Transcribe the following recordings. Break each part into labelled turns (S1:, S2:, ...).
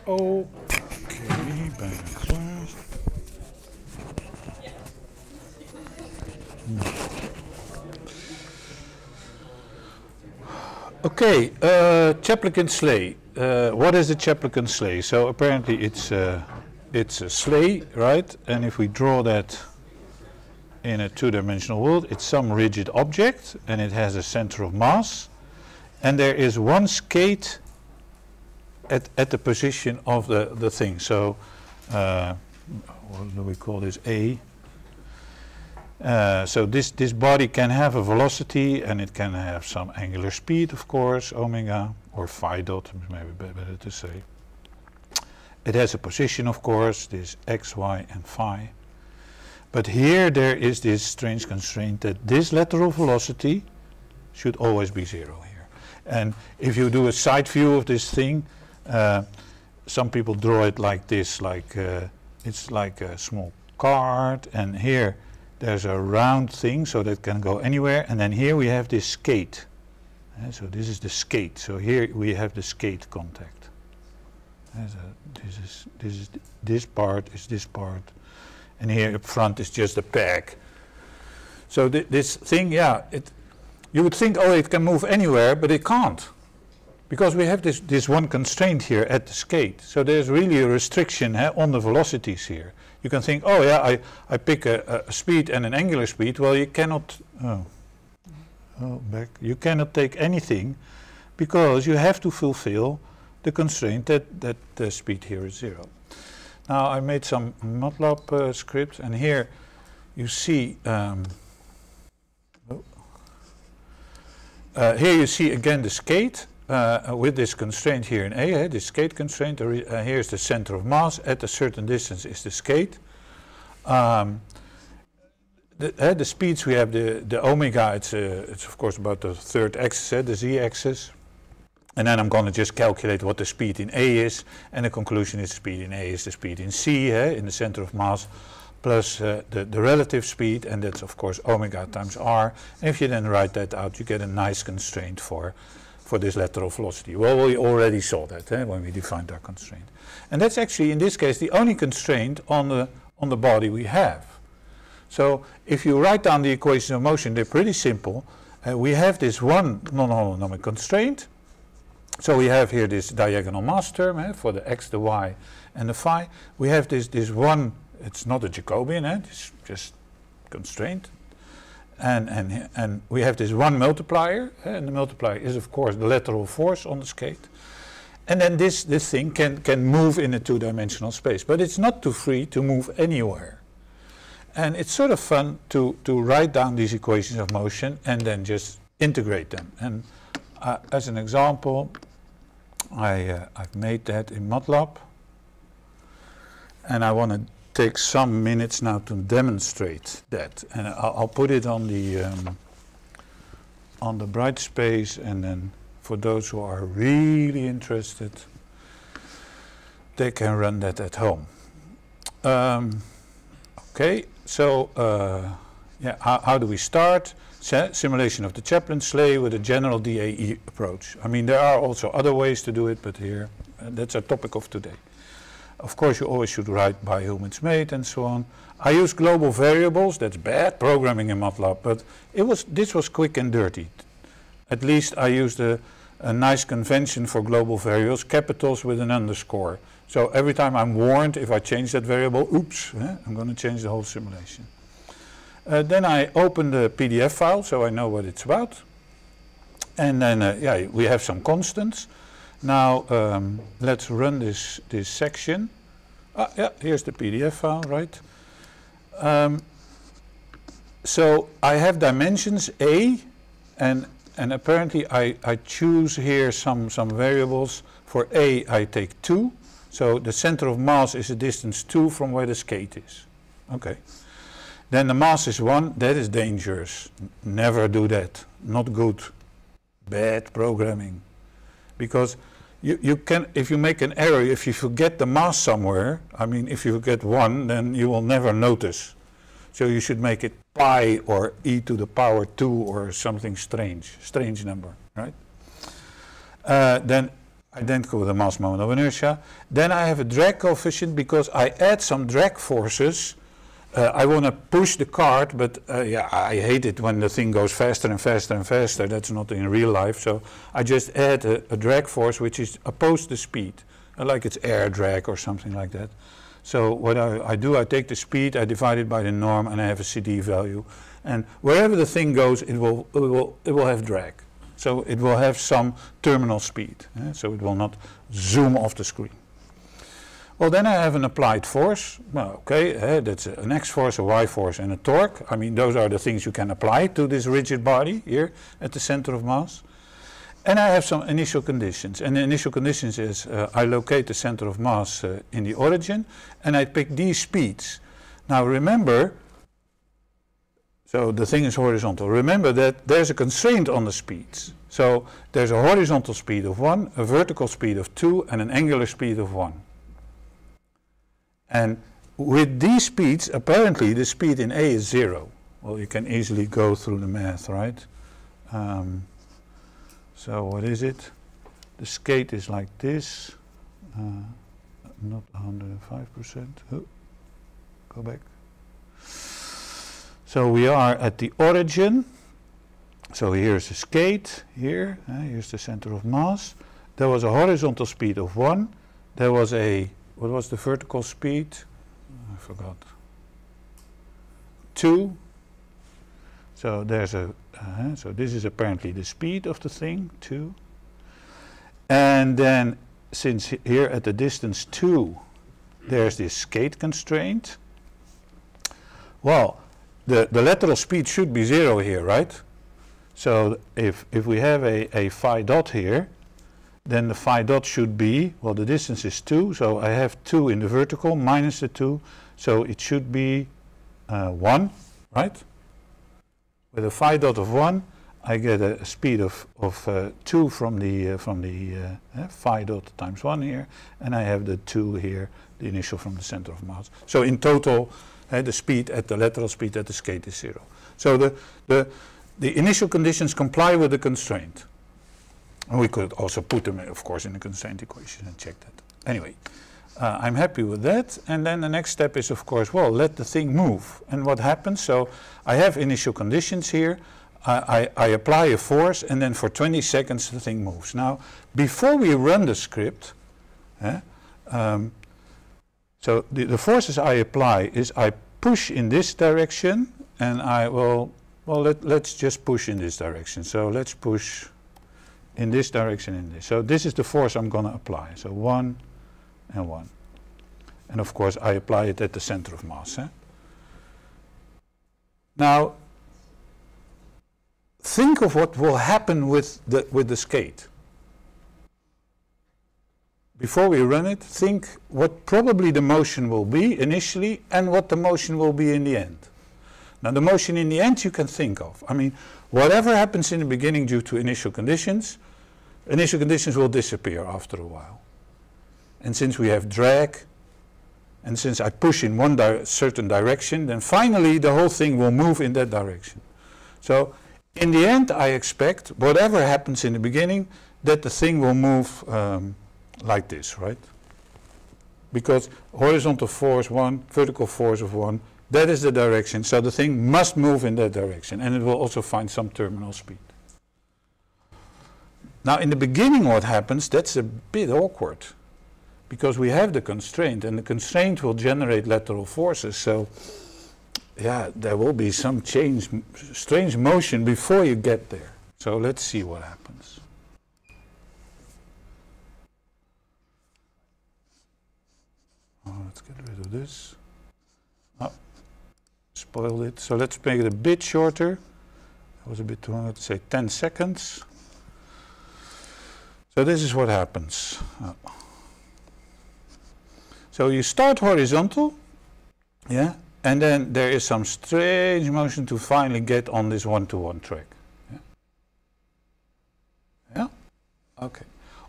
S1: Okay, backwards. Okay, Chaplin-Sleigh. What is a Chaplin-Sleigh? So apparently it's a sleigh, right? And if we draw that in a two-dimensional world, it's some rigid object, and it has a center of mass, and there is one skate at the position of the thing. So what do we call this? A. So this body can have a velocity, and it can have some angular speed, of course, omega, or phi dot, maybe better to say. It has a position, of course, this x, y, and phi. But here there is this strange constraint that this lateral velocity should always be 0 here. And if you do a side view of this thing, some people draw it like this, like it's like a small card, and here there's a round thing so that can go anywhere, and then here we have this skate. So this is the skate. So here we have the skate contact. This part is this part, and here up front is just a peg. So this thing, yeah, you would think, oh, it can move anywhere, but it can't, because we have this one constraint here at the skate. So there's really a restriction on the velocities here. You can think, oh yeah, I pick a speed and an angular speed. Well, you cannot. You cannot take anything, because you have to fulfill the constraint that the speed here is 0. Now I made some MATLAB script, and here you see here you see again the skate with this constraint here in A, this skate constraint. Here's the center of mass. At a certain distance is the skate. The speeds we have, the omega, it's of course about the third axis, the z-axis. And then I'm going to just calculate what the speed in A is, and the conclusion is the speed in A is the speed in C, in the center of mass, plus the relative speed, and that's of course omega times r. And if you then write that out, you get a nice constraint for this lateral velocity. Well, we already saw that when we defined our constraint. And that's actually, in this case, the only constraint on the body we have. So if you write down the equations of motion, they're pretty simple. We have this one non-holonomic constraint. So we have here this diagonal mass term for the x, the y, and the phi. We have this one, it's not a Jacobian, it's just constraint. And we have this one multiplier, and the multiplier is of course the lateral force on the skate. And then this thing can move in a two-dimensional space, but it's not too free to move anywhere. And it's sort of fun to write down these equations of motion and then just integrate them. And as an example, I've made that in MATLAB, and I want to take some minutes now to demonstrate that. And I'll put it on the bright space, and then for those who are really interested, they can run that at home. Okay, so yeah, how do we start? Simulation of the Chaplin-Sleigh with a general DAE approach. I mean, there are also other ways to do it, but here, that's our topic of today. Of course, you always should write by whom it's made and so on. I use global variables. That's bad programming in MATLAB, but this was quick and dirty. At least I used a nice convention for global variables, capitals with an underscore. So every time I'm warned, if I change that variable, oops, I'm going to change the whole simulation. Then I open the PDF file, so I know what it's about. And then, yeah, we have some constants. Now, let's run this section. Yeah, here's the PDF file, right? So I have dimensions A, and apparently I choose here some variables. For A, I take 2. So the center of mass is a distance 2 from where the skate is. Okay. Then the mass is 1. That is dangerous. Never do that. Not good. Bad programming. Because you can, if you make an error, if you forget the mass somewhere, I mean, if you forget 1, then you will never notice. So you should make it pi or e to the power 2 or something strange number, right? Then identical with the mass moment of inertia. Then I have a drag coefficient because I add some drag forces. I want to push the cart, but yeah, I hate it when the thing goes faster and faster and faster. That's not in real life. So I just add a drag force which is opposed to speed, like it's air drag or something like that. So what I do, I take the speed, I divide it by the norm, and I have a CD value. And wherever the thing goes, it will have drag. So it will have some terminal speed. So it will not zoom off the screen. Well, then I have an applied force. Well, okay, that's an X force, a Y force, and a torque. I mean, those are the things you can apply to this rigid body here at the center of mass. And I have some initial conditions. And the initial conditions is I locate the center of mass in the origin, and I pick these speeds. Now remember, so the thing is horizontal. Remember that there's a constraint on the speeds. So there's a horizontal speed of 1, a vertical speed of 2, and an angular speed of 1. And with these speeds, apparently the speed in A is 0. Well, you can easily go through the math, right? So what is it? The skate is like this. Not 105%. Oh, go back. So we are at the origin. So here's the skate, here, here's the center of mass. There was a horizontal speed of 1. There was a, what was the vertical speed? I forgot. 2. So there's a, so this is apparently the speed of the thing, 2. And then, since here at the distance 2, there's this skate constraint. Well, the lateral speed should be 0 here, right? So if we have a phi dot here, then the phi dot should be, well, the distance is 2, so I have 2 in the vertical minus the 2, so it should be 1, right? With a phi dot of 1, I get a speed of 2 from the phi dot times 1 here, and I have the 2 here, the initial from the center of mass. So in total, the speed at the lateral speed at the skate is 0. So the initial conditions comply with the constraint. And we could also put them, of course, in the constraint equation and check that. Anyway, I'm happy with that. And then the next step is, of course, well, let the thing move. And what happens? So I have initial conditions here. I apply a force, and then for 20 seconds the thing moves. Now, before we run the script, so the forces I apply is I push in this direction, and I will, well, let's just push in this direction. So let's push in this direction, in this. So this is the force I'm going to apply. So 1 and 1. And of course I apply it at the center of mass. Now, think of what will happen with the skate. Before we run it, think what probably the motion will be initially and what the motion will be in the end. Now the motion in the end you can think of. I mean, whatever happens in the beginning due to initial conditions will disappear after a while. And since we have drag, and since I push in one certain direction, then finally the whole thing will move in that direction. So in the end I expect, whatever happens in the beginning, that the thing will move like this, right? Because horizontal force 1, vertical force of 1, that is the direction, so the thing must move in that direction, and it will also find some terminal speed. Now in the beginning what happens, that's a bit awkward, because we have the constraint, and the constraint will generate lateral forces, so yeah, there will be some strange motion before you get there. So let's see what happens. Let's get rid of this. Oh, spoiled it. So let's make it a bit shorter. That was a bit too long. Let's say 10 seconds. So this is what happens. So you start horizontal, yeah, and then there is some strange motion to finally get on this one-to-one track. Yeah? Yeah? Okay.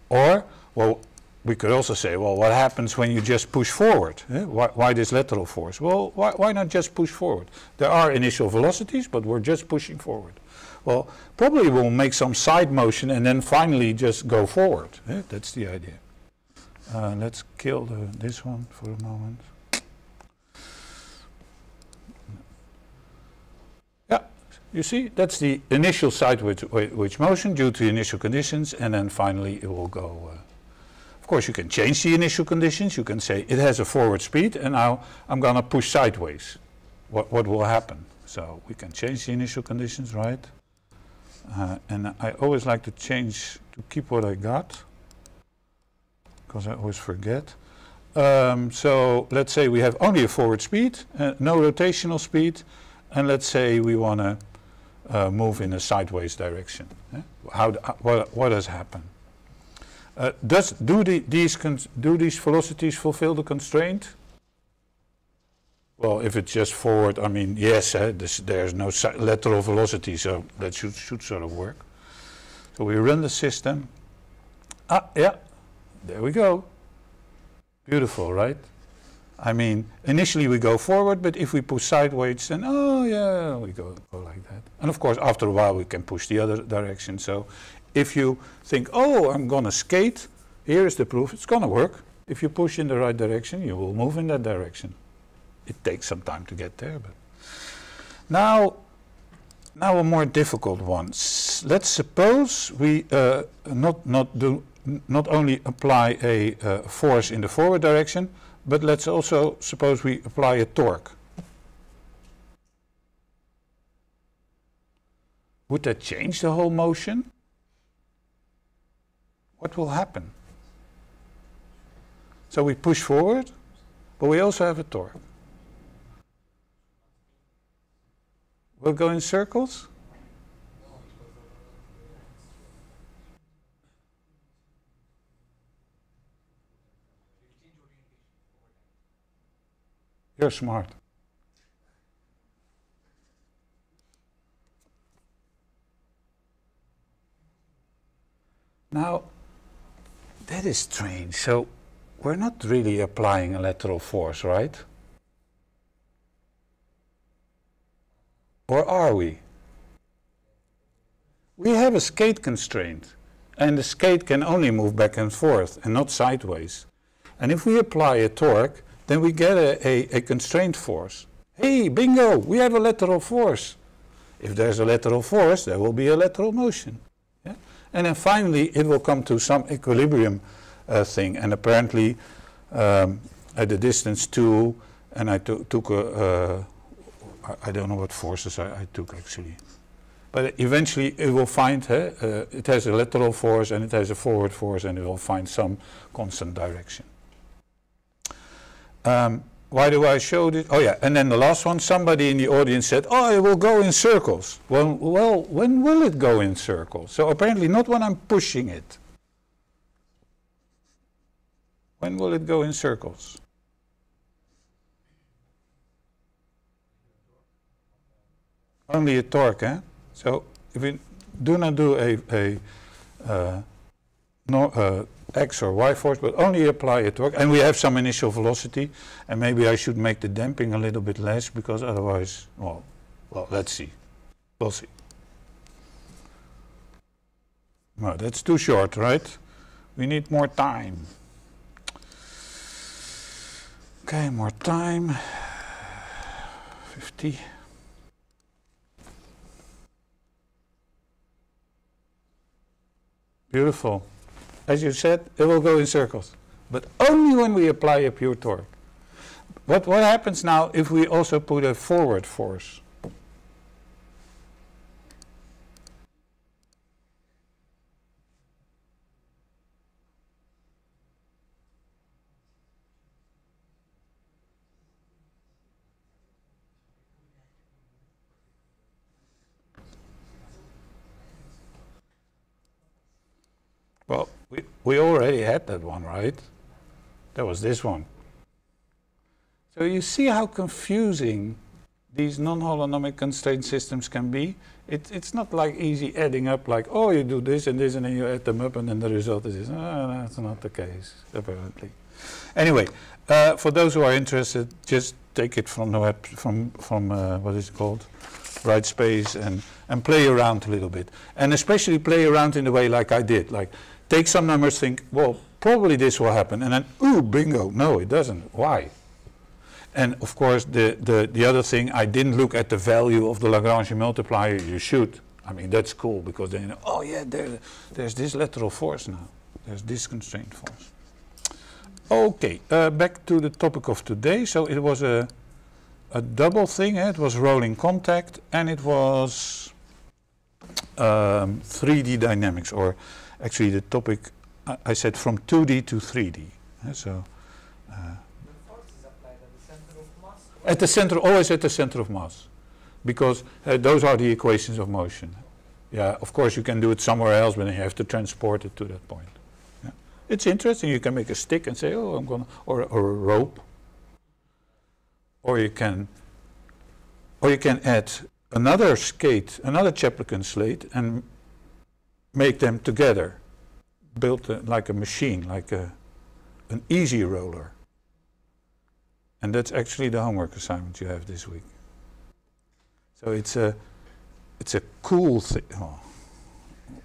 S1: Or, well, we could also say, well, what happens when you just push forward? Why this lateral force? Well, why not just push forward? There are initial velocities, but we're just pushing forward. Well, probably we'll make some side motion and then finally just go forward. That's the idea. Let's kill this one for a moment. Yeah, you see, that's the initial sideways motion due to initial conditions, and then finally it will go. Of course, you can change the initial conditions. You can say it has a forward speed, and now I'm going to push sideways. What will happen? So we can change the initial conditions, right? And I always like to change to keep what I got, because I always forget. So let's say we have only a forward speed, no rotational speed, and let's say we want to move in a sideways direction. What does happen? Do these velocities fulfill the constraint? Well, if it's just forward, I mean, yes, there's no lateral velocity, so that should sort of work. So we run the system. Yeah, there we go. Beautiful, right? I mean, initially we go forward, but if we push sideways, then, oh yeah, we go like that. And of course, after a while, we can push the other direction. So if you think, oh, I'm going to skate, here is the proof, it's going to work. If you push in the right direction, you will move in that direction. It takes some time to get there, but now a more difficult one. Let's suppose we not only apply a force in the forward direction, but let's also suppose we apply a torque. Would that change the whole motion? What will happen? So we push forward, but we also have a torque. We'll go in circles? You're smart. Now, that is strange. So, we're not really applying a lateral force, right? Or are we? We have a skate constraint, and the skate can only move back and forth and not sideways. And if we apply a torque, then we get a constraint force. Hey, bingo, we have a lateral force. If there's a lateral force, there will be a lateral motion. Yeah? And then finally, it will come to some equilibrium thing. And apparently, at the distance 2, and I took a I don't know what forces I took actually. But eventually it will find, it has a lateral force and it has a forward force, and it will find some constant direction. Why do I show this? Oh yeah, and then the last one, somebody in the audience said, oh, it will go in circles. Well, when will it go in circles? So apparently not when I'm pushing it. When will it go in circles? Only a torque, eh? So if we do not do a X or Y force, but only apply a torque, and we have some initial velocity, and maybe I should make the damping a little bit less, because otherwise, well, let's see. We'll see. No, that's too short, right? We need more time. Okay, more time. 50. Beautiful. As you said, it will go in circles, but only when we apply a pure torque. What happens now if we also put a forward force? Well, we already had that one, right? That was this one. So you see how confusing these non-holonomic constraint systems can be. It's not like easy adding up, like, oh, you do this and then you add them up and then the result is this. No, that's not the case, apparently. Anyway, for those who are interested, just take it from the web, from what is it called? Brightspace, and play around a little bit. And especially play around in the way like I did. Like, take some numbers, think, well, probably this will happen, and then, ooh, bingo, no, it doesn't. Why? And of course, the other thing, I didn't look at the value of the Lagrange multiplier. You should. I mean, that's cool, because then you know, oh yeah, there's this lateral force now. There's this constraint force. Okay, back to the topic of today. So it was a double thing. It was rolling contact, and it was 3D dynamics, or actually the topic, I said from 2D to 3D. So. At the center, always at the center of mass, because those are the equations of motion. Yeah, of course you can do it somewhere else, but then you have to transport it to that point. Yeah. It's interesting. You can make a stick and say, "Oh, I'm gonna," or a rope, or you can add another skate, another Chaplin slate, and make them together, build like a machine, like an easy roller. And that's actually the homework assignment you have this week. So it's a cool thing. Oh,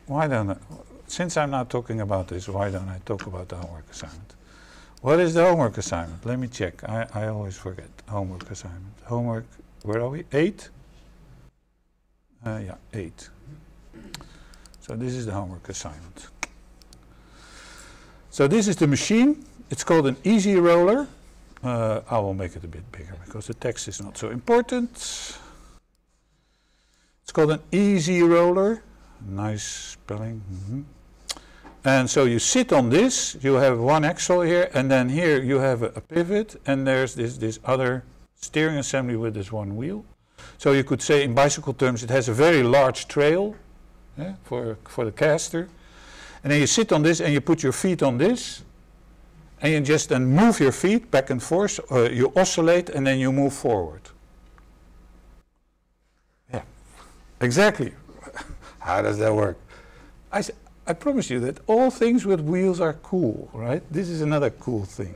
S1: why don't I, since I'm not talking about this, why don't I talk about the homework assignment? What is the homework assignment? Let me check. I always forget. Homework assignment. Homework, where are we? 8? Yeah, 8. So this is the homework assignment. So this is the machine. It's called an easy roller. I will make it a bit bigger because the text is not so important. It's called an easy roller. Nice spelling. And so you sit on this, you have one axle here, and then here you have a pivot, and there's this other steering assembly with this one wheel. So you could say in bicycle terms it has a very large trail, yeah, for the caster. And then you sit on this and you put your feet on this. And you just then move your feet back and forth, you oscillate, and then you move forward. Yeah, exactly. How does that work? I promise you that all things with wheels are cool, right? This is another cool thing.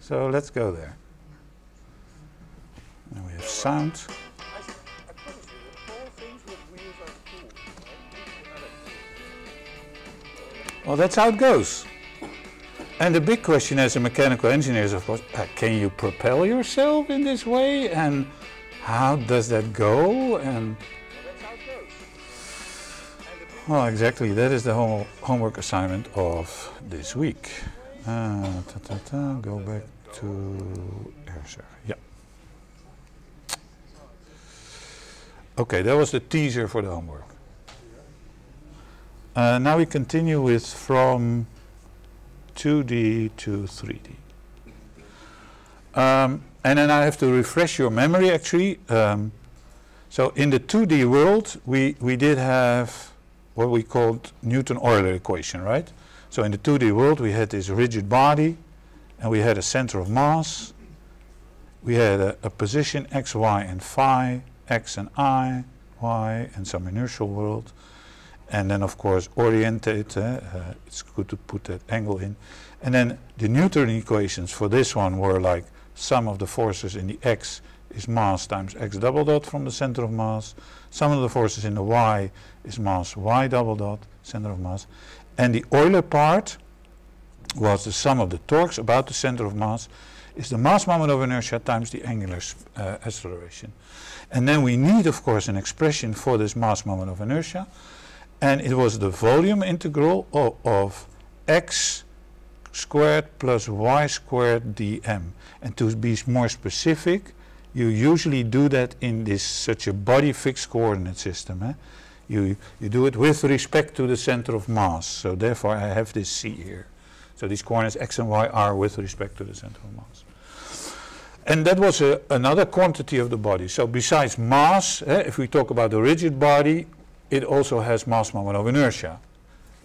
S1: So let's go there. And we have sound. I promise you that all things with wheels are cool, right? Well, that's how it goes. And the big question as a mechanical engineer is, of course, can you propel yourself in this way? And how does that go? And that's how it goes. Well, exactly. That is the homework assignment of this week. Go back to Airserver. Yeah. Okay, that was the teaser for the homework. Now we continue with from 2D to 3D. And then I have to refresh your memory actually. So in the 2D world we did have what we called Newton-Euler equation, right? So in the 2D world we had this rigid body and we had a center of mass. We had a position x, y and phi, x and I, y, and some inertial world. And then of course orientate, it's good to put that angle in. And then the Newton equations for this one were like sum of the forces in the x is mass times x double dot from the center of mass. Sum of the forces in the y is mass y double dot, center of mass. And the Euler part was the sum of the torques about the center of mass is the mass moment of inertia times the angular acceleration. And then we need of course an expression for this mass moment of inertia. And it was the volume integral of x squared plus y squared dm. And to be more specific, you usually do that in this such a body fixed coordinate system. You do it with respect to the center of mass. So therefore I have this c here. So these coordinates x and y are with respect to the center of mass. And that was another quantity of the body. So besides mass, if we talk about the rigid body, it also has mass moment of inertia.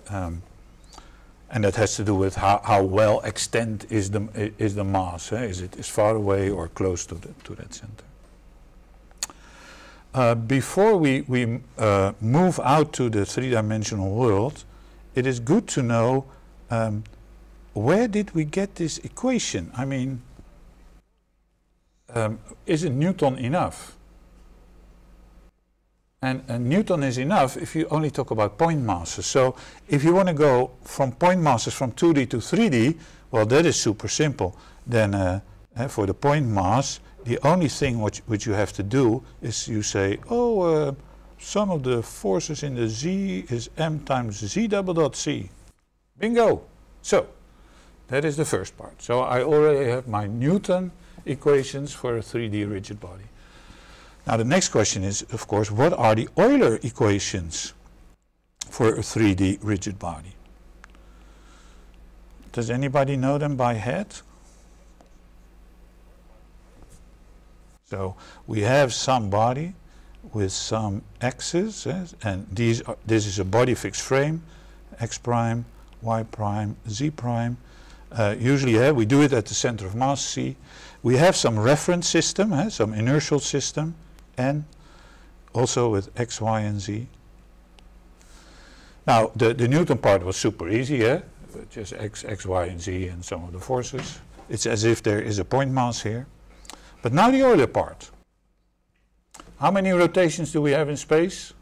S1: And that has to do with how well extent is the mass. Is it far away or close to that center? before we move out to the three-dimensional world, it is good to know where did we get this equation? I mean, isn't Newton enough? And Newton is enough if you only talk about point masses. So if you want to go from point masses from 2D to 3D, well, that is super simple. Then for the point mass, the only thing which you have to do is you say, oh, sum of the forces in the Z is m times Z double dot C. Bingo! So, that is the first part. So I already have my Newton equations for a 3D rigid body. Now the next question is, of course, what are the Euler equations for a 3D rigid body? Does anybody know them by head? So we have some body with some x's, and this is a body fixed frame, x prime, y prime, z prime. Usually we do it at the center of mass C. We have some reference system, some inertial system, N, also with x, y, and z. Now the Newton part was super easy, just x, y, and z and some of the forces. It's as if there is a point mass here. But now the Euler part. How many rotations do we have in space?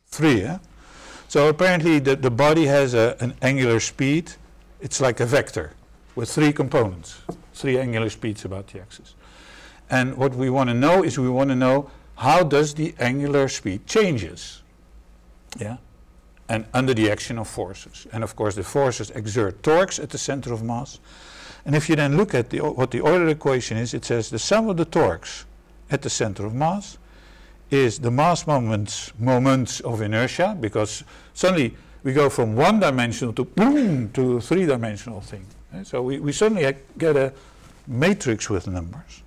S1: 3, So apparently the body has an angular speed. It's like a vector with 3 components, 3 angular speeds about the axis. And what we want to know is we want to know how does the angular speed changes, and under the action of forces. And of course the forces exert torques at the center of mass. And if you then look at what the Euler equation is, it says the sum of the torques at the center of mass is the mass moments of inertia, because suddenly we go from one-dimensional to boom to a three-dimensional thing. So we suddenly get a matrix with numbers.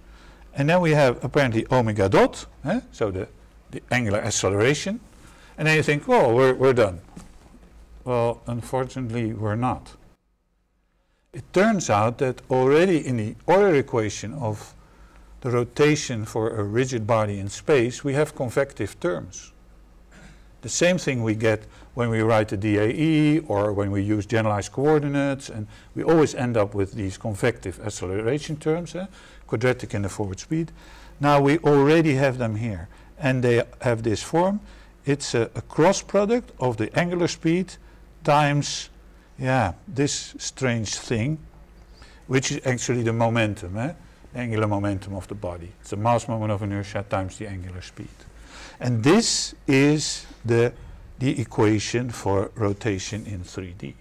S1: And then we have apparently omega dot, so the angular acceleration. And then you think, oh, we're done. Well, unfortunately, we're not. It turns out that already in the Euler equation of the rotation for a rigid body in space, we have convective terms. The same thing we get when we write the DAE or when we use generalized coordinates, and we always end up with these convective acceleration terms, quadratic in the forward speed. Now we already have them here, and they have this form. It's a cross product of the angular speed times, this strange thing, which is actually the momentum, angular momentum of the body. It's the mass moment of inertia times the angular speed. And this is the equation for rotation in 3D.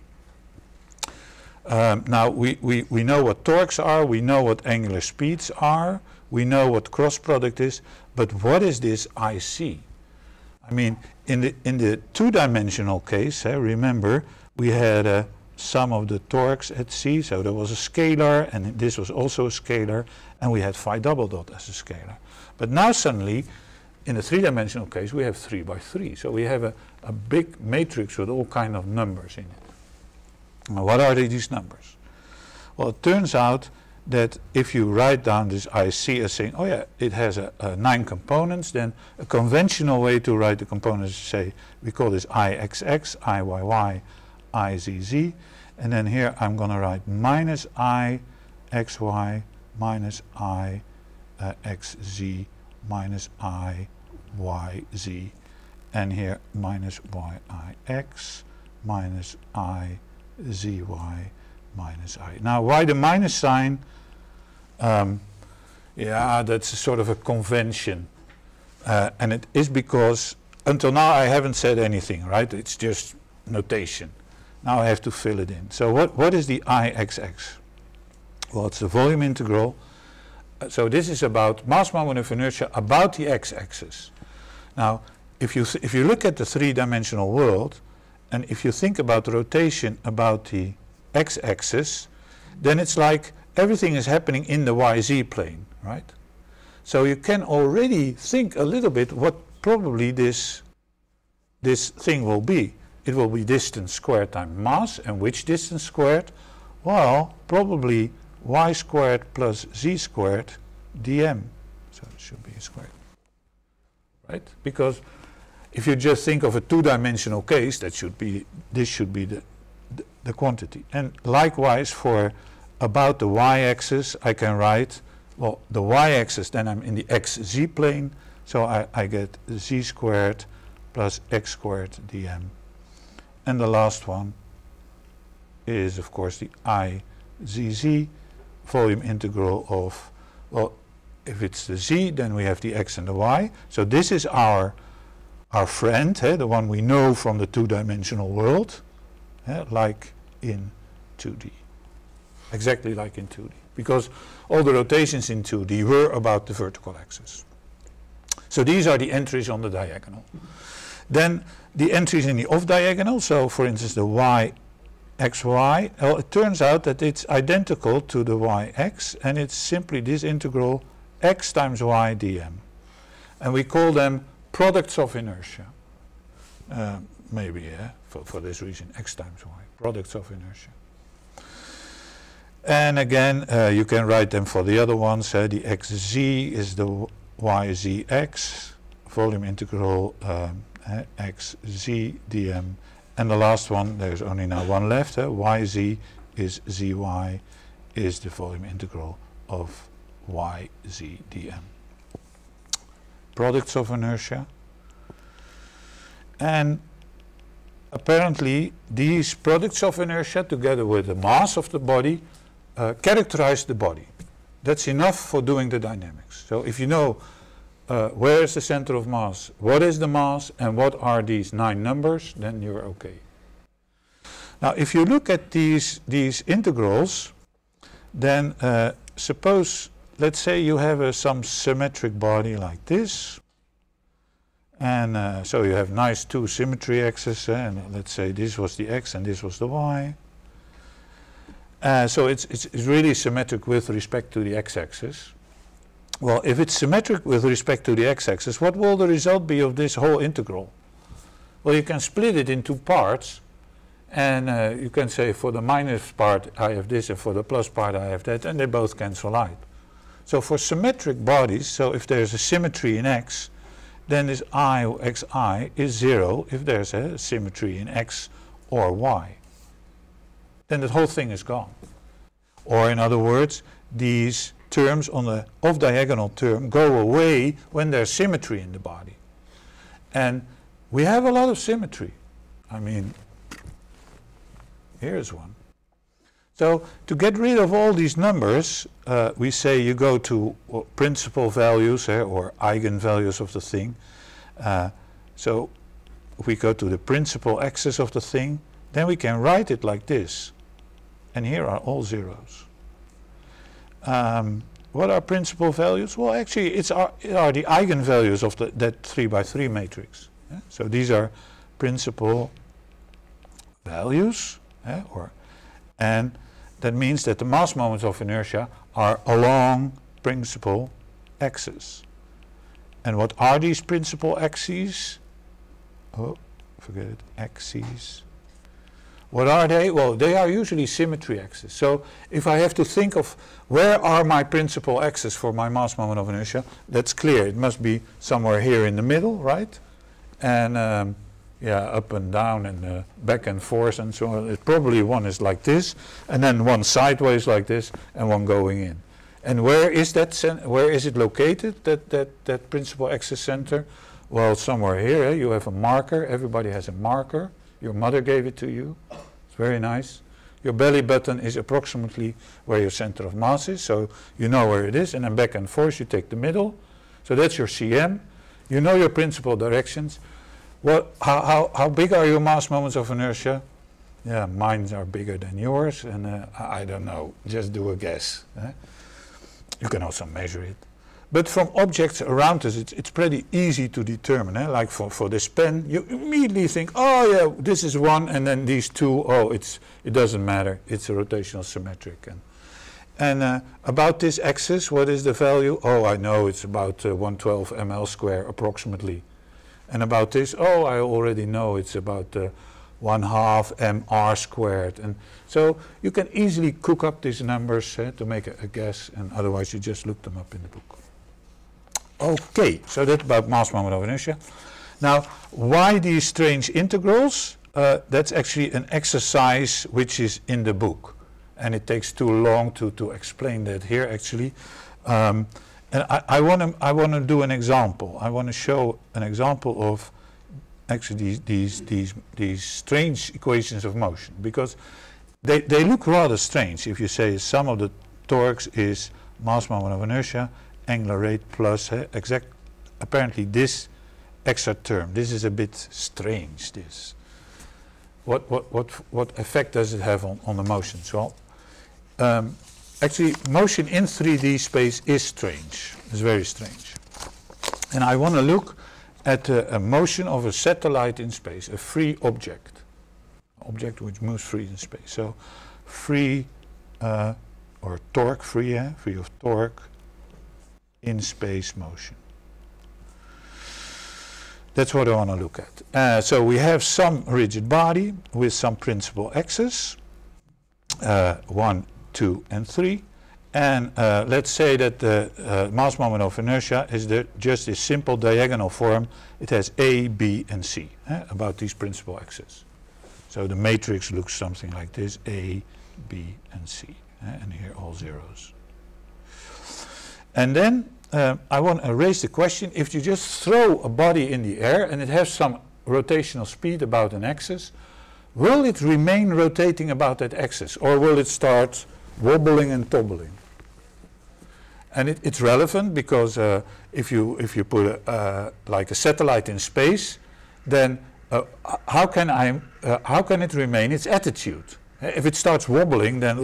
S1: Now we know what torques are, we know what angular speeds are, we know what cross product is, but what is this IC? I mean, in the two-dimensional case, remember, we had a sum of the torques at C, so there was a scalar, and this was also a scalar, and we had phi double dot as a scalar. But now suddenly, in the three-dimensional case, we have 3 by 3, so we have a big matrix with all kind of numbers in it. Now, what are these numbers? Well, it turns out that if you write down this IC as saying, oh yeah, it has 9 components, then a conventional way to write the components is say, we call this IXX, IYY, IZZ, and then here I'm going to write minus IXY minus IXZ minus IYZ, and here minus YIX minus IZY minus I. Now why the minus sign? That's a sort of a convention, and it is because until now I haven't said anything, right? It's just notation. Now I have to fill it in. So what is the IXX? Well, it's the volume integral. So this is about mass moment of inertia about the x-axis. Now if you look at the three-dimensional world, and if you think about rotation about the x-axis, then it's like everything is happening in the YZ plane, right? So you can already think a little bit what probably this thing will be. It will be distance squared times mass, and which distance squared? Well, probably y squared plus z squared dm. So it should be squared, right? Because if you just think of a two-dimensional case, this should be the quantity. And likewise for about the y-axis, I can write, well, the y-axis, then I'm in the xz plane, so I get z squared plus x squared dm. And the last one is, of course, the izz volume integral of, well, if it's the z, then we have the x and the y. So this is our friend, the one we know from the two-dimensional world, like in 2D. Exactly like in 2D. Because all the rotations in 2D were about the vertical axis. So these are the entries on the diagonal. Then the entries in the off-diagonal, so for instance the y, xy, well, it turns out that it's identical to the yx, and it's simply this integral x times y dm. And we call them products of inertia. Maybe, yeah, for this reason, x times y, products of inertia. And again, you can write them for the other ones. The xz is the yzx, volume integral xz dm. And the last one, there's only now one left, yz is zy, is the volume integral of yz dm. Products of inertia. And apparently these products of inertia, together with the mass of the body, characterize the body. That's enough for doing the dynamics. So if you know where is the center of mass, what is the mass, and what are these 9 numbers, then you're okay. Now if you look at these integrals, then suppose, let's say you have some symmetric body like this, and so you have nice 2 symmetry axes, and let's say this was the x and this was the y. So it's really symmetric with respect to the x-axis. Well, if it's symmetric with respect to the x-axis, what will the result be of this whole integral? Well, you can split it in 2 parts, and you can say for the minus part I have this, and for the plus part I have that, and they both cancel out. So for symmetric bodies, so if there's a symmetry in x, then this I or xi is 0 if there's a symmetry in x or y. Then the whole thing is gone. Or in other words, these terms on the off-diagonal term go away when there's symmetry in the body. And we have a lot of symmetry. I mean, here's one. So to get rid of all these numbers, we say you go to principal values or eigenvalues of the thing. So if we go to the principal axis of the thing, then we can write it like this. And here are all zeros. What are principal values? Well, actually, it are the eigenvalues of that 3×3 matrix. Yeah? So these are principal values, and that means that the mass moments of inertia are along principal axes. And what are these principal axes? Oh, forget it, axes. What are they? Well, they are usually symmetry axes. So if I have to think of where are my principal axes for my mass moment of inertia, that's clear. It must be somewhere here in the middle, right? And yeah, up and down and back and forth and so on. It probably one is like this, and then one sideways like this, and one going in. And where is that? Where is it located? That principal axis center? Well, somewhere here. You have a marker. Everybody has a marker. Your mother gave it to you. It's very nice. Your belly button is approximately where your center of mass is, so you know where it is. And then back and forth, you take the middle. So that's your CM. You know your principal directions. Well, how big are your mass moments of inertia? Yeah, mine are bigger than yours, and I don't know. Just do a guess. You can also measure it. But from objects around us, it's pretty easy to determine. Like for this pen, you immediately think, oh yeah, this is one, and then these two, oh, it doesn't matter. It's a rotational symmetric. And about this axis, what is the value? Oh, I know, it's about 112 ml square approximately. And about this, oh, I already know it's about 1/2 mr squared. And so you can easily cook up these numbers to make a guess, and otherwise you just look them up in the book. Okay, so that's about mass moment of inertia. Now, why these strange integrals? That's actually an exercise which is in the book, and it takes too long to explain that here actually. And I want to do an example. I want to show an example of actually these strange equations of motion, because they look rather strange. If you say sum of the torques is mass moment of inertia, angular rate plus apparently this extra term. This is a bit strange. This. What effect does it have on the motions? Well, actually, motion in 3D space is strange. It's very strange. And I want to look at a motion of a satellite in space, a free object which moves free in space. So, free or torque free, free of torque in space motion. That's what I want to look at. So we have some rigid body with some principal axes, 1, 2, and 3. And let's say that the mass moment of inertia is just this simple diagonal form. It has A, B, and C about these principal axes. So the matrix looks something like this: A, B, and C. And here all zeros. And then I want to raise the question, if you just throw a body in the air and it has some rotational speed about an axis, will it remain rotating about that axis, or will it start wobbling and toppling? And it's relevant because if you put like a satellite in space, then how can it remain its attitude? If it starts wobbling, then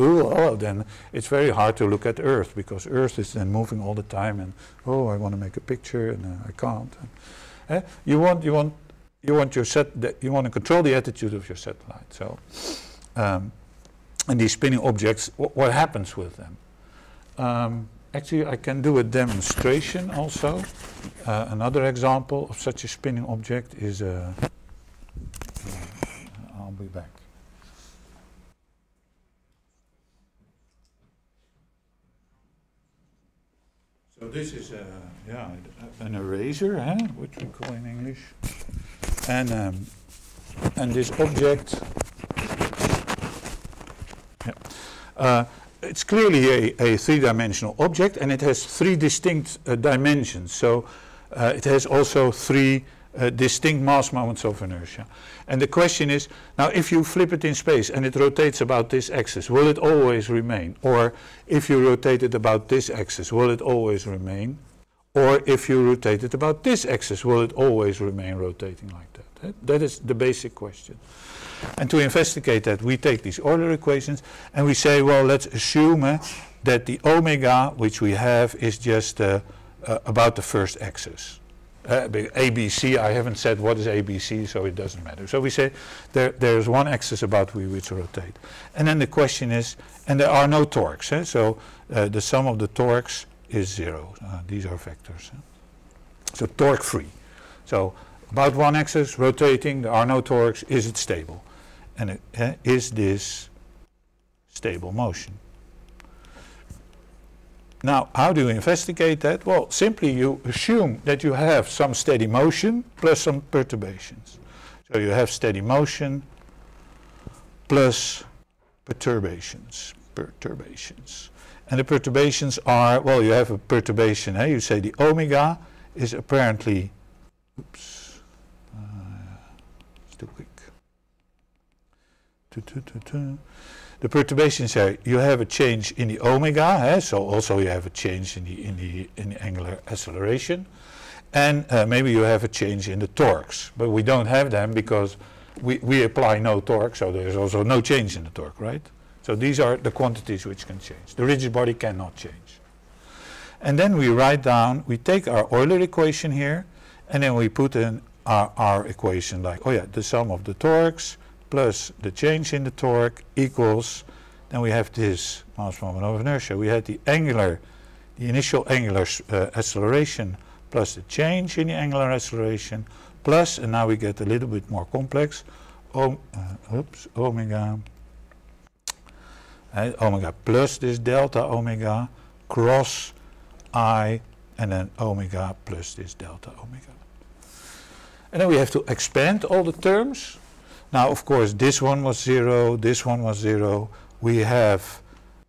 S1: then it's very hard to look at Earth, because Earth is then moving all the time, and I want to make a picture and I can't. You want to control the attitude of your satellite. So, and these spinning objects, what happens with them? Actually, I can do a demonstration also. Another example of such a spinning object is I'll be back. So this is an eraser, which we call in English, and this object, it's clearly a three-dimensional object, and it has three distinct dimensions. So it has also three distinct mass moments of inertia. And the question is, now if you flip it in space and it rotates about this axis, will it always remain? Or if you rotate it about this axis, will it always remain? Or if you rotate it about this axis, will it always remain rotating like that? That is the basic question. And to investigate that, we take these Euler equations and we say, well, let's assume that the omega which we have is just about the first axis. ABC, I haven't said what is ABC, so it doesn't matter. So we say there's one axis about which rotate. And then the question is, and there are no torques, so the sum of the torques is 0. These are vectors. So torque free. So about one axis rotating, there are no torques. Is it stable? And is this stable motion? Now, how do you investigate that? Well, simply you assume that you have some steady motion plus some perturbations. So you have steady motion plus perturbations. And the perturbations are, well, you have a perturbation. You say the omega is apparently, it's too quick. The perturbations are, you have a change in the omega, so also you have a change in the angular acceleration, and maybe you have a change in the torques, but we don't have them because we apply no torque, so there's also no change in the torque, right? So these are the quantities which can change. The rigid body cannot change. And then we write down, we take our Euler equation here, and then we put in our equation like, the sum of the torques plus the change in the torque equals, then we have this mass moment of inertia. We had the initial angular acceleration plus the change in the angular acceleration plus, and now we get a little bit more complex, omega, omega plus this delta omega cross I, and then omega plus this delta omega. And then we have to expand all the terms. Now, of course, this one was 0, this one was 0. We have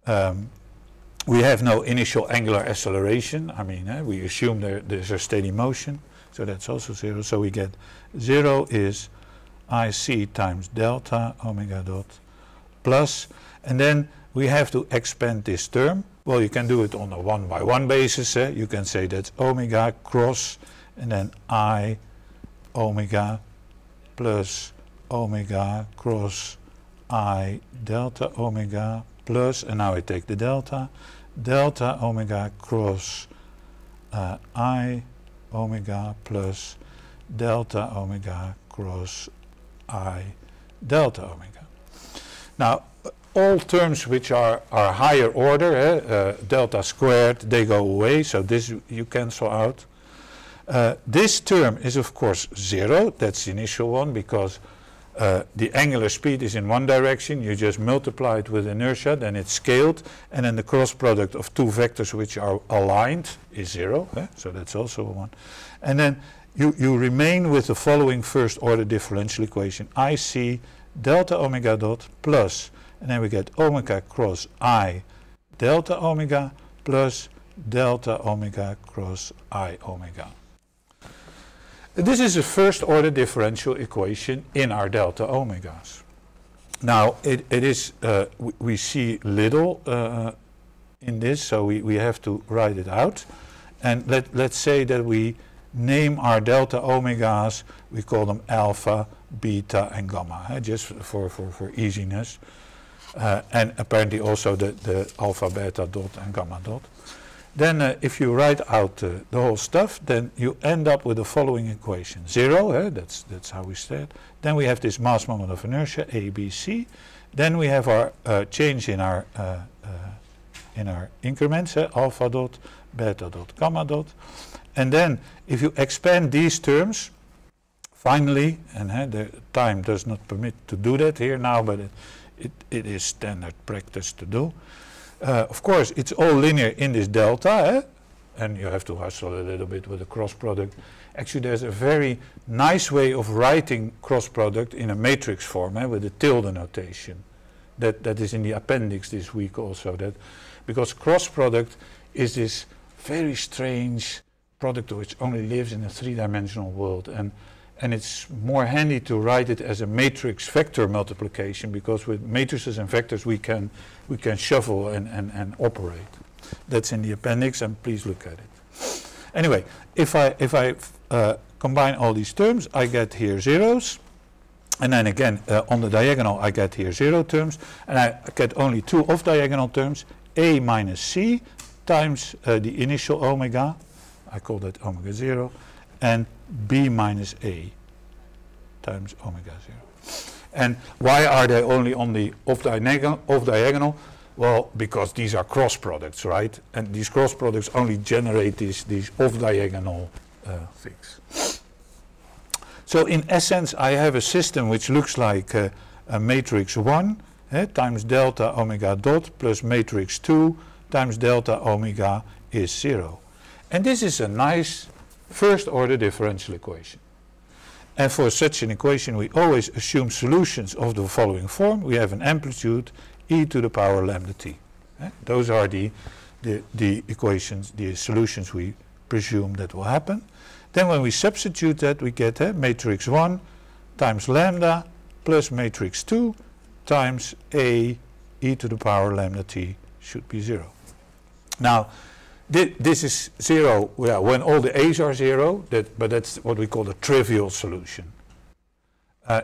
S1: no initial angular acceleration. I mean, we assume there's a steady motion, so that's also 0. So we get 0 is IC times delta omega dot plus, and then we have to expand this term. Well, you can do it on a 1-by-1 basis. You can say that's omega cross, and then I omega plus omega cross I delta omega plus, and now I take the delta omega cross I omega plus delta omega cross I delta omega. Now, all terms which are higher order, delta squared, they go away, so this you cancel out. This term is of course 0, that's the initial one, because the angular speed is in one direction. You just multiply it with inertia, then it's scaled, and then the cross product of two vectors which are aligned is 0, so that's also 1. And then you remain with the following first order differential equation: IC delta omega dot plus, and then we get omega cross I delta omega plus delta omega cross I omega. This is a first order differential equation in our delta omegas. Now it is we see little in this, so we have to write it out, and let's say that we name our delta omegas, we call them alpha, beta and gamma, just for easiness, and apparently also the alpha, beta dot and gamma dot. Then if you write out the whole stuff, then you end up with the following equation: 0, that's how we said. Then we have this mass moment of inertia, A, B, C. Then we have our change in our increments, alpha dot, beta dot, gamma dot. And then if you expand these terms, finally, and the time does not permit to do that here now, but it is standard practice to do. Of course, it's all linear in this delta, and you have to hustle a little bit with the cross product. Actually, there's a very nice way of writing cross product in a matrix form, with the tilde notation. That is in the appendix this week also. That because cross product is this very strange product which only lives in a three-dimensional world, and it's more handy to write it as a matrix vector multiplication, because with matrices and vectors we can shuffle and operate. That's in the appendix, and please look at it. Anyway, if I combine all these terms, I get here zeros, and then again on the diagonal I get here 0 terms, and I get only 2 off-diagonal terms: A minus C times the initial omega, I call that omega 0, and B minus A times omega 0. And why are they only on the off-diagonal? Well, because these are cross products, right? And these cross products only generate these off-diagonal things. So in essence, I have a system which looks like a matrix 1 times delta omega dot plus matrix 2 times delta omega is 0. And this is a nice first order differential equation. And for such an equation we always assume solutions of the following form. We have an amplitude e to the power lambda t. Those are the equations, the solutions we presume that will happen. Then when we substitute that, we get matrix 1 times lambda plus matrix 2 times a e to the power lambda t should be 0. Now this is 0 when all the a's are 0, but that's what we call the trivial solution.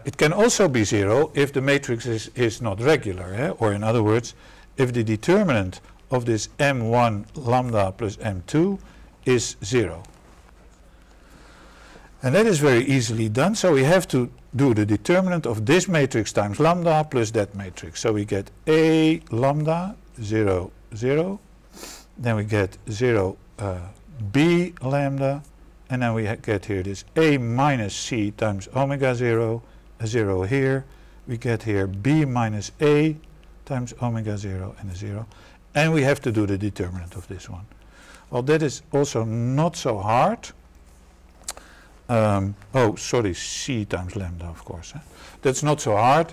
S1: It can also be 0 if the matrix is not regular, or in other words, if the determinant of this m1 lambda plus m2 is 0. And that is very easily done, so we have to do the determinant of this matrix times lambda plus that matrix. So we get a lambda 0 0, then we get 0 b lambda, and then we get here this a minus c times omega 0 a 0 here, we get here b minus a times omega 0 and a 0. And we have to do the determinant of this one. Well, that is also not so hard. Oh, sorry, c times lambda, of course. That's not so hard.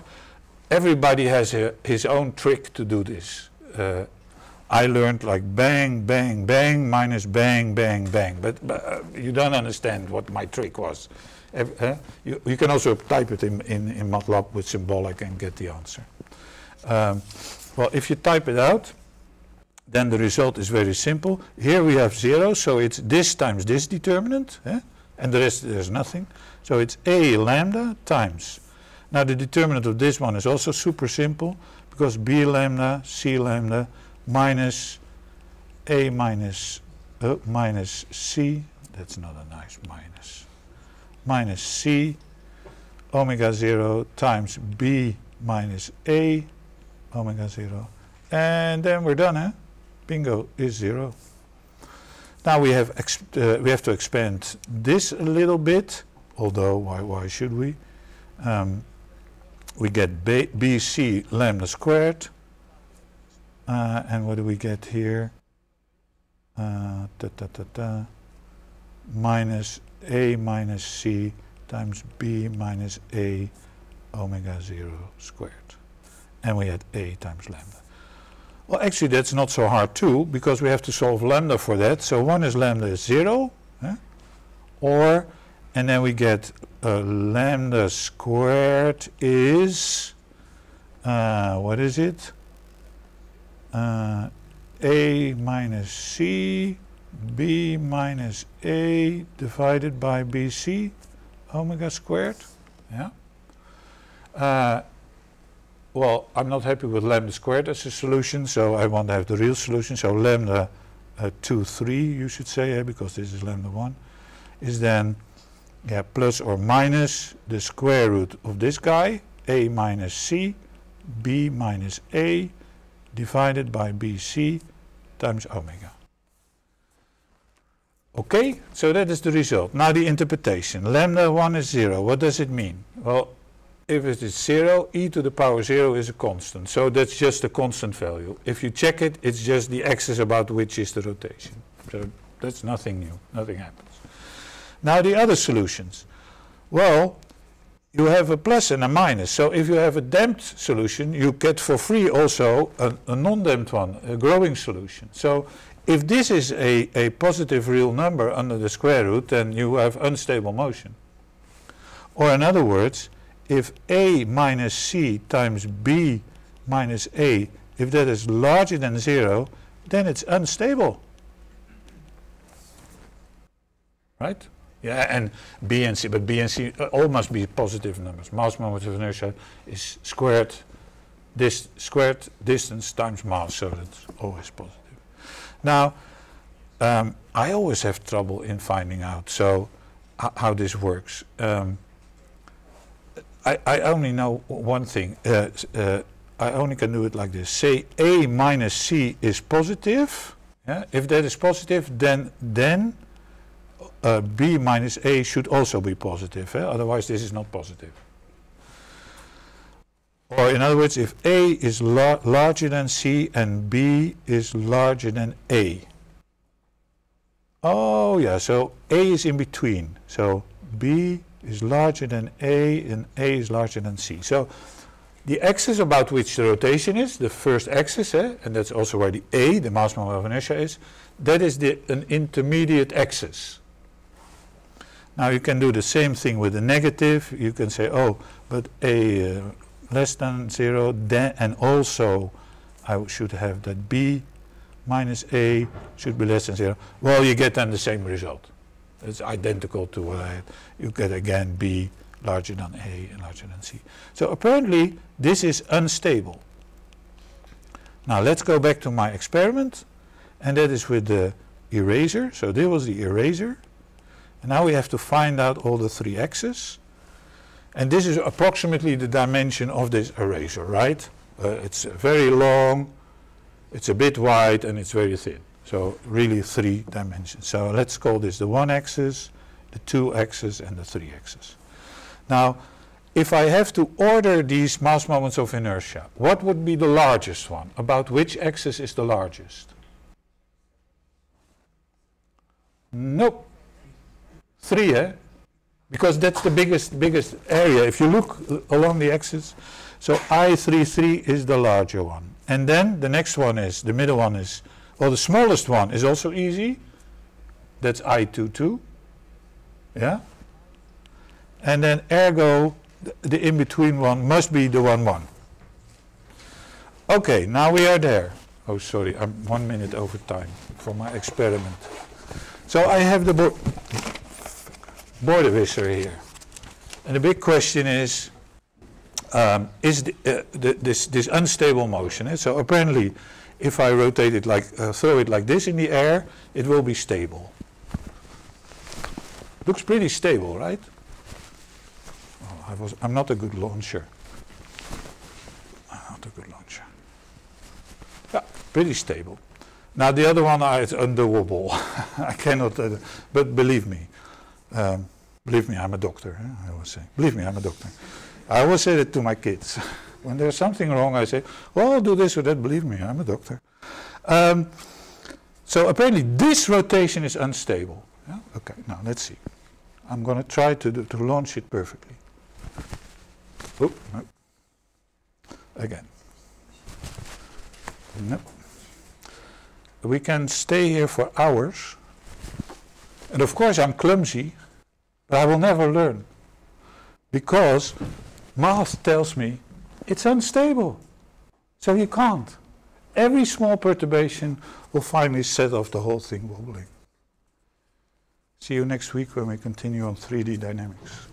S1: Everybody has his own trick to do this. I learned like bang, bang, bang, minus bang, bang, bang. But you don't understand what my trick was. You can also type it in MATLAB with symbolic and get the answer. Well, if you type it out, then the result is very simple. Here we have 0, so it's this times this determinant, and the rest there's nothing. So it's a lambda times. Now the determinant of this one is also super simple, because b lambda, c lambda, minus a minus c, that's not a nice minus, minus c omega 0 times b minus a omega 0. And then we're done, huh? Bingo, is 0. Now we have to expand this a little bit, although why should we? We get bc lambda squared, and what do we get here? Minus a minus c times b minus a omega 0 squared. And we had a times lambda. Well, actually that's not so hard too, because we have to solve lambda for that. So 1 is lambda is 0, and then we get lambda squared is, what is it? A minus c, b minus a divided by bc omega squared. Yeah. Well, I'm not happy with lambda squared as a solution, so I want to have the real solution. So lambda 2, 3, you should say, because this is lambda 1, is then plus or minus the square root of this guy, a minus c, b minus a, divided by bc times omega. Okay, so that is the result. Now the interpretation. Lambda 1 is 0. What does it mean? Well, if it is 0, e to the power 0 is a constant. So that's just a constant value. If you check it, it's just the axis about which is the rotation. So that's nothing new. Nothing happens. Now the other solutions. Well, you have a plus and a minus. So if you have a damped solution, you get for free also a non-damped one, a growing solution. So if this is a positive real number under the square root, then you have unstable motion. Or in other words, if a minus c times b minus a, if that is larger than 0, then it's unstable. Right? Yeah, and b and c, but b and c all must be positive numbers. Mass moment of inertia is squared distance times mass, so that's always positive. Now, I always have trouble in finding out how this works. I only know one thing. I only can do it like this. Say a minus c is positive. Yeah? If that is positive, then b minus a should also be positive. Otherwise, this is not positive. Or in other words, if a is larger than c and b is larger than a. Oh yeah, so a is in between. So b is larger than a and a is larger than c. So the axis about which the rotation is, the first axis, and that's also where the a, the mass moment of inertia, is, that is an intermediate axis. Now you can do the same thing with the negative. You can say, oh, but a less than 0, then, and also I should have that b minus a should be less than 0. Well, you get then the same result. It's identical to what I had. You get again b larger than a and larger than c. So apparently this is unstable. Now let's go back to my experiment, and that is with the eraser. So this was the eraser, and now we have to find out all the 3 axes. And this is approximately the dimension of this eraser, right? It's very long, it's a bit wide, and it's very thin. So really 3 dimensions. So let's call this the 1 axis, the 2 axis, and the 3 axis. Now, if I have to order these mass moments of inertia, what would be the largest one? About which axis is the largest? Nope. 3, eh? Because that's the biggest area. If you look along the axis, so I33 is the larger one. And then the next one is, the middle one is, well, the smallest one is also easy. That's I22. Yeah? And then ergo, the in-between one must be the 1, 1. Okay, now we are there. Oh, sorry, I'm 1 minute over time for my experiment. So I have the border visor here. And the big question is this unstable motion? Eh? So apparently, if I rotate it like, throw it like this in the air, it will be stable. Looks pretty stable, right? Oh, I'm not a good launcher. I'm not a good launcher. Yeah, pretty stable. Now the other one is under wobble. I cannot, but believe me, I'm a doctor. I always say, believe me, I'm a doctor. I always say that to my kids. When there's something wrong, I say, well, do this or that. Believe me, I'm a doctor. So apparently this rotation is unstable. Yeah? Okay, now let's see. I'm going to try to launch it perfectly. Oh, no. Again. No. We can stay here for hours. And of course I'm clumsy, but I will never learn. Because math tells me it's unstable. So you can't. Every small perturbation will finally set off the whole thing wobbling. See you next week when we continue on 3D dynamics.